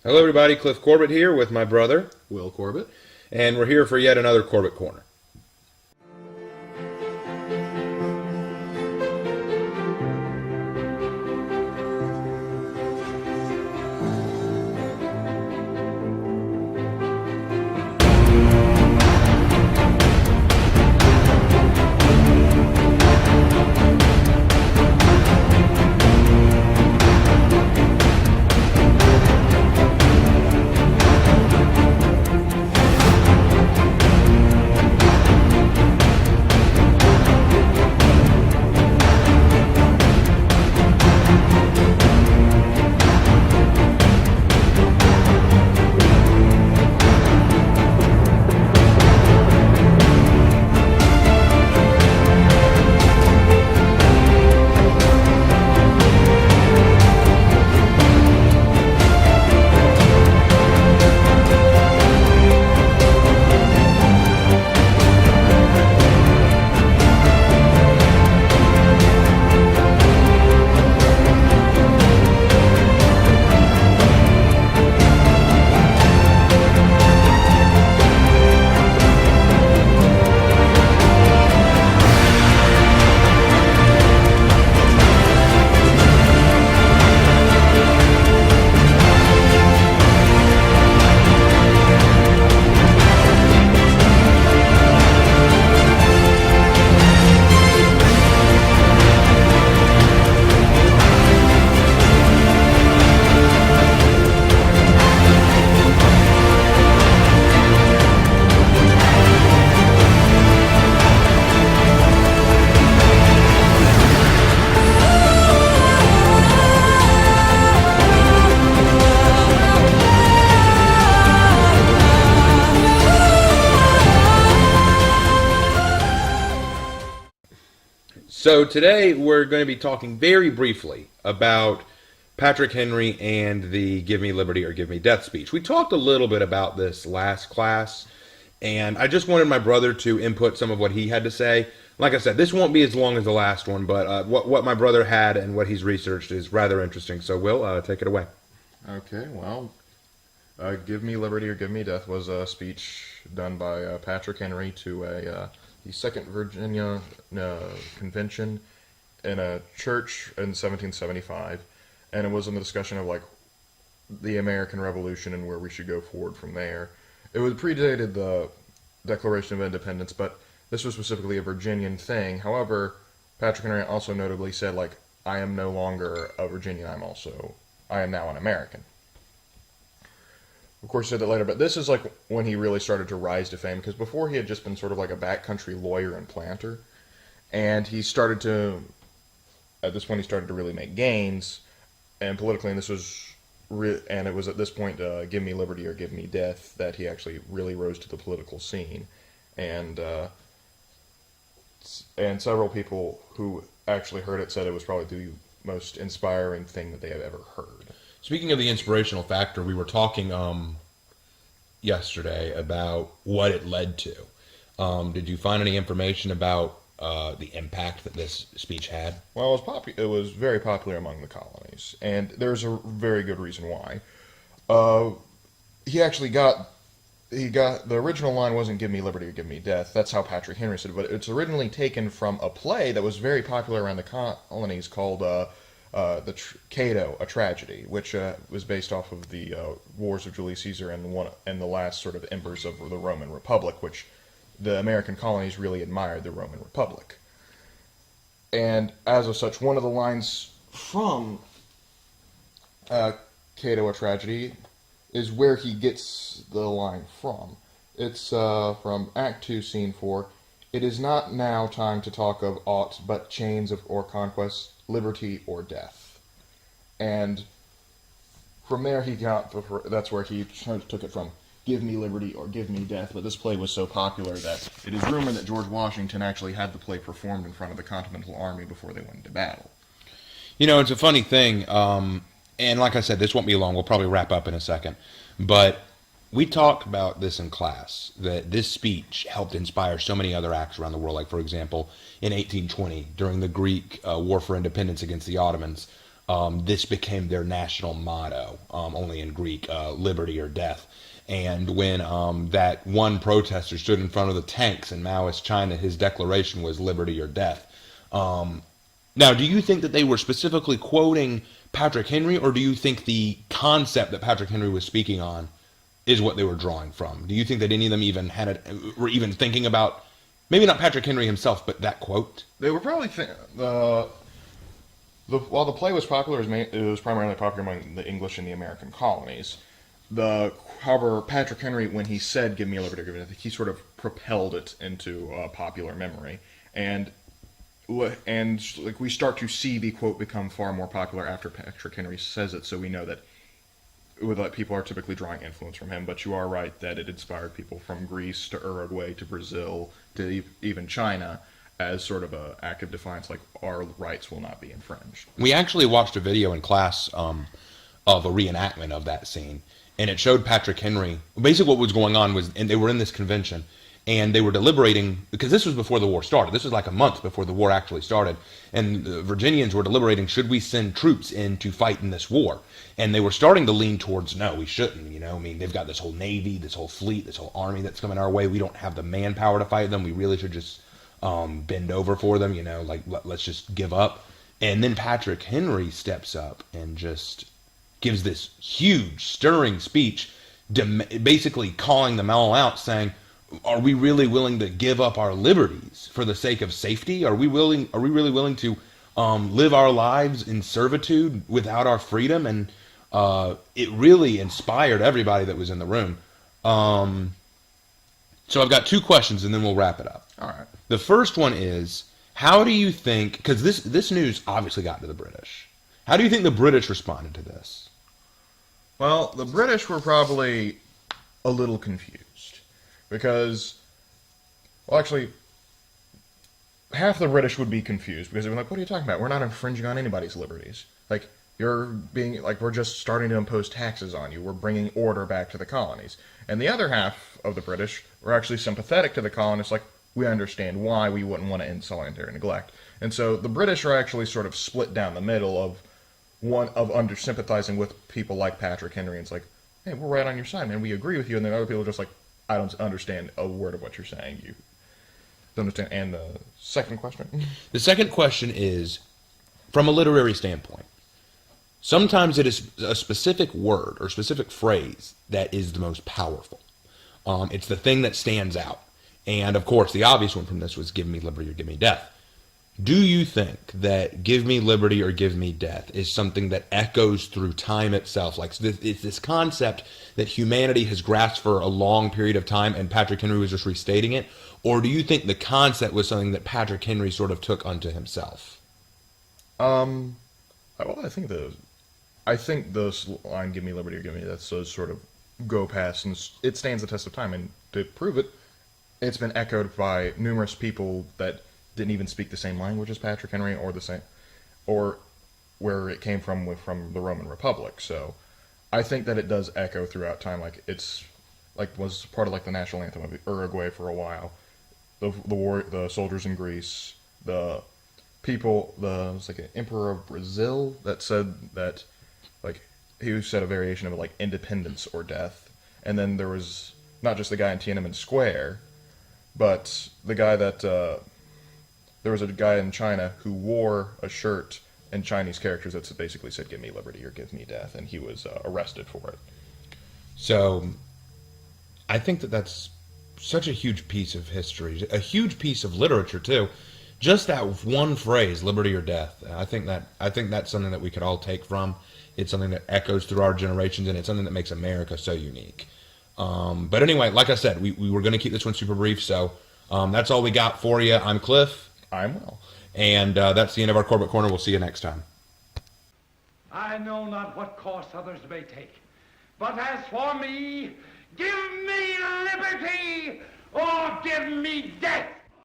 Hello, everybody. Cliff Corbett here with my brother, Will Corbett. and we're here for yet another Corbett Corner. So today we're going to be talking very briefly about Patrick Henry and the Give Me Liberty or Give Me Death speech. We talked a little bit about this last class, and I just wanted my brother to input some of what he had to say. Like I said, this won't be as long as the last one, but what my brother had and what he's researched is rather interesting. So, Will, take it away. Okay, well, Give Me Liberty or Give Me Death was a speech done by Patrick Henry to the Second Virginia Convention in a church in 1775, and it was in the discussion of like the American Revolution and where we should go forward from there. It was predated the Declaration of Independence, but this was specifically a Virginian thing. However, Patrick Henry also notably said, like, I am no longer a Virginian, I am now an American. Of course, he said that later, but this is like when he really started to rise to fame, because before he had just been sort of like a backcountry lawyer and planter, and he started to, at this point, he started to really make gains, and politically, and this was, and it was at this point, Give Me Liberty or Give Me Death, that he actually really rose to the political scene, and several people who actually heard it said it was probably the most inspiring thing that they have ever heard. Speaking of the inspirational factor, we were talking yesterday about what it led to. Did you find any information about the impact that this speech had? Well, it was very popular among the colonies, and there's a very good reason why. He actually got the original line wasn't "Give me liberty or give me death." That's how Patrick Henry said it, but it's originally taken from a play that was very popular around the colonies called Cato, a Tragedy, which was based off of the wars of Julius Caesar and the last sort of emperors of the Roman Republic, which the American colonies really admired the Roman Republic. And as of such, one of the lines from Cato, a Tragedy, is where he gets the line from. It's from Act 2, Scene 4. It is not now time to talk of aught but chains or conquest, liberty or death. And from there that's where he took it from. Give me liberty or give me death. But this play was so popular that it is rumored that George Washington actually had the play performed in front of the Continental Army before they went into battle. You know, it's a funny thing, and like I said, this won't be long. We'll probably wrap up in a second. But we talked about this in class, that this speech helped inspire so many other acts around the world. Like, for example, in 1820, during the Greek War for Independence against the Ottomans, this became their national motto, only in Greek, liberty or death. And when that one protester stood in front of the tanks in Maoist China, his declaration was liberty or death. Now, do you think that they were specifically quoting Patrick Henry, or do you think the concept that Patrick Henry was speaking on is what they were drawing from? Do you think that any of them even had it, were even thinking about, maybe not Patrick Henry himself, but that quote? They were probably while the play was popular, it was primarily popular among the English and the American colonies. However, Patrick Henry, when he said "Give me liberty," he sort of propelled it into popular memory, and like we start to see the quote become far more popular after Patrick Henry says it. So we know that people are typically drawing influence from him. But you are right that it inspired people from Greece to Uruguay to Brazil to even China as sort of an act of defiance, like our rights will not be infringed. We actually watched a video in class of a reenactment of that scene, and it showed Patrick Henry. Basically what was going on was, and they were in this convention, and they were deliberating, because this was before the war started. This was like a month before the war actually started, and the Virginians were deliberating, should we send troops in to fight in this war? And they were starting to lean towards, no, we shouldn't. I mean, they've got this whole navy, this whole fleet, this whole army that's coming our way. We don't have the manpower to fight them. We really should just bend over for them, like let's just give up. And then Patrick Henry steps up and just gives this huge, stirring speech, basically calling them all out, saying, are we really willing to give up our liberties for the sake of safety? Are we really willing to live our lives in servitude without our freedom? And it really inspired everybody that was in the room. So I've got two questions, and then we'll wrap it up. All right. The first one is, how do you think, because this news obviously got to the British, how do you think the British responded to this? Well, the British were probably a little confused because, well, actually, half the British would be confused because they'd be like, what are you talking about? We're not infringing on anybody's liberties. Like, we're just starting to impose taxes on you. We're bringing order back to the colonies. And the other half of the British were actually sympathetic to the colonists, like, we understand why we wouldn't want to end solitary neglect. And so the British are actually sort of split down the middle of sympathizing with people like Patrick Henry. And it's like, hey, we're right on your side, man. We agree with you. And then other people are just like, I don't understand a word of what you're saying. You don't understand. And the second question? The second question is, from a literary standpoint, sometimes it is a specific word or specific phrase that is the most powerful. It's the thing that stands out. And, of course, the obvious one from this was give me liberty or give me death. Do you think that give me liberty or give me death is something that echoes through time itself? Like, it's this concept that humanity has grasped for a long period of time and Patrick Henry was just restating it? Or do you think the concept was something that Patrick Henry sort of took unto himself? Well, I think this line, give me liberty or give me death, does sort of go past, and it stands the test of time. And to prove it, it's been echoed by numerous people that didn't even speak the same language as Patrick Henry, or where it came from the Roman Republic. So I think that it does echo throughout time. Like was part of like the national anthem of Uruguay for a while. The soldiers in Greece, it was like an emperor of Brazil that said that, like, he said a variation of like independence or death. And then there was not just the guy in Tiananmen Square, but the guy that there was a guy in China who wore a shirt in Chinese characters that basically said, give me liberty or give me death, and he was arrested for it. So I think that that's such a huge piece of history, a huge piece of literature too. Just that one phrase, liberty or death. I think that's something that we could all take from. It's something that echoes through our generations, and it's something that makes America so unique. But anyway, like I said, we were going to keep this one super brief, so that's all we got for you. I'm Cliff. I'm Will. And that's the end of our Corbett Corner. We'll see you next time. I know not what course others may take, but as for me, give me liberty or give me death.